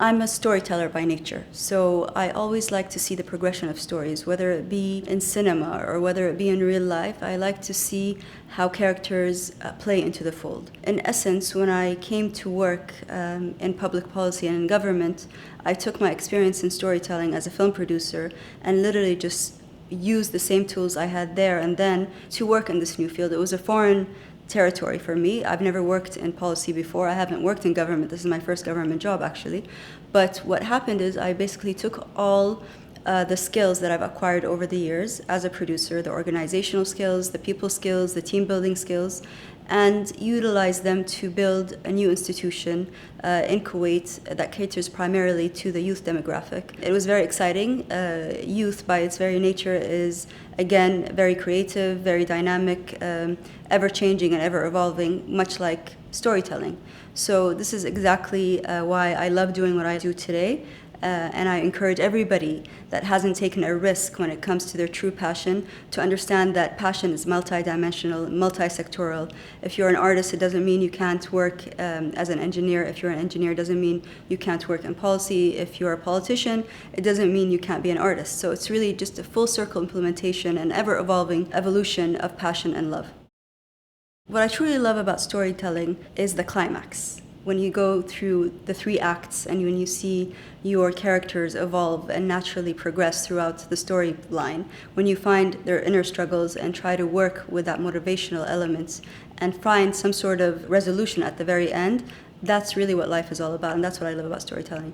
I'm a storyteller by nature, so I always like to see the progression of stories, whether it be in cinema or whether it be in real life. I like to see how characters play into the fold. In essence, when I came to work in public policy and in government, I took my experience in storytelling as a film producer and literally just used the same tools I had there and then to work in this new field. It was a foreign territory for me. I've never worked in policy before. I haven't worked in government. This is my first government job, actually. But what happened is I basically took all the skills that I've acquired over the years as a producer, the organizational skills, the people skills, the team building skills, and utilize them to build a new institution in Kuwait that caters primarily to the youth demographic. It was very exciting. Youth, by its very nature, is, again, very creative, very dynamic, ever-changing and ever-evolving, much like storytelling. So this is exactly why I love doing what I do today. And I encourage everybody that hasn't taken a risk when it comes to their true passion to understand that passion is multidimensional, multi-sectoral. If you're an artist, it doesn't mean you can't work as an engineer. If you're an engineer, it doesn't mean you can't work in policy. If you're a politician, it doesn't mean you can't be an artist. So it's really just a full circle implementation and ever-evolving evolution of passion and love. What I truly love about storytelling is the climax. When you go through the 3 acts and when you see your characters evolve and naturally progress throughout the storyline, when you find their inner struggles and try to work with that motivational elements and find some sort of resolution at the very end, that's really what life is all about, and that's what I love about storytelling.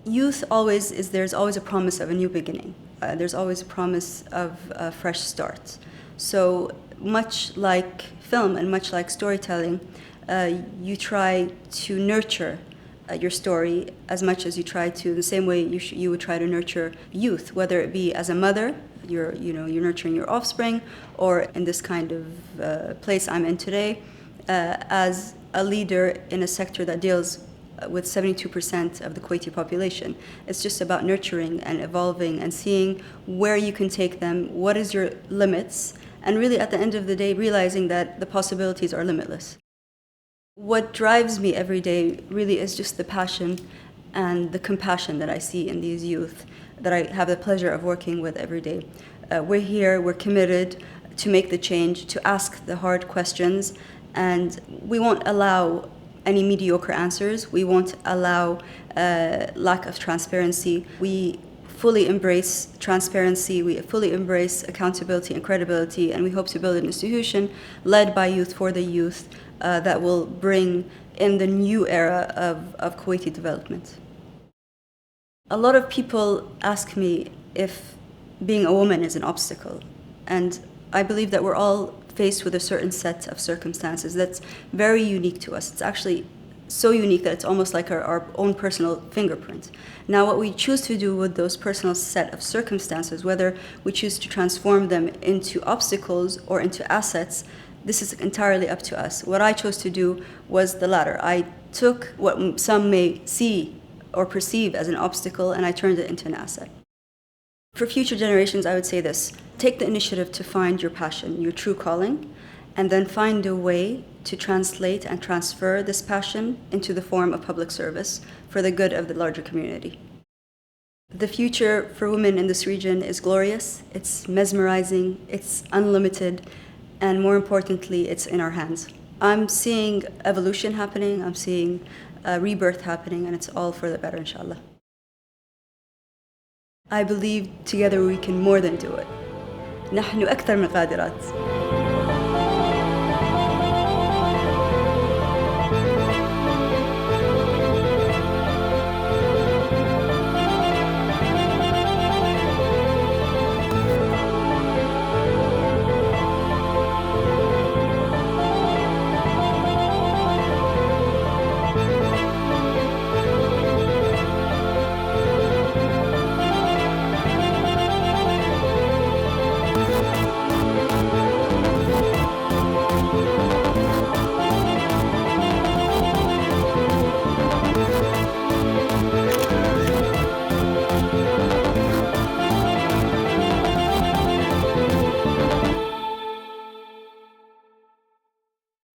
Youth there's always a promise of a new beginning. There's always a promise of a fresh start. So much like film and much like storytelling, you try to nurture your story as much as you try to, the same way you would try to nurture youth, whether it be as a mother, you're nurturing your offspring, or in this kind of place I'm in today, as a leader in a sector that deals with 72% of the Kuwaiti population. It's just about nurturing and evolving and seeing where you can take them, what is your limits, and really at the end of the day realizing that the possibilities are limitless. What drives me every day really is just the passion and the compassion that I see in these youth that I have the pleasure of working with every day. We're here, we're committed to make the change, to ask the hard questions, and we won't allow any mediocre answers. We won't allow lack of transparency. We fully embrace transparency, we fully embrace accountability and credibility, and we hope to build an institution led by youth for the youth that will bring in the new era of Kuwaiti development. A lot of people ask me if being a woman is an obstacle, and I believe that we're all faced with a certain set of circumstances that's very unique to us. It's actually so unique that it's almost like our own personal fingerprint. Now, what we choose to do with those personal set of circumstances, whether we choose to transform them into obstacles or into assets, this is entirely up to us. What I chose to do was the latter. I took what some may see or perceive as an obstacle and I turned it into an asset. For future generations, I would say this: take the initiative to find your passion, your true calling, and then find a way to translate and transfer this passion into the form of public service for the good of the larger community. The future for women in this region is glorious, it's mesmerizing, it's unlimited, and more importantly, it's in our hands. I'm seeing evolution happening, I'm seeing rebirth happening, and it's all for the better, inshallah. I believe together we can more than do it. نحن أكثر من قادرات.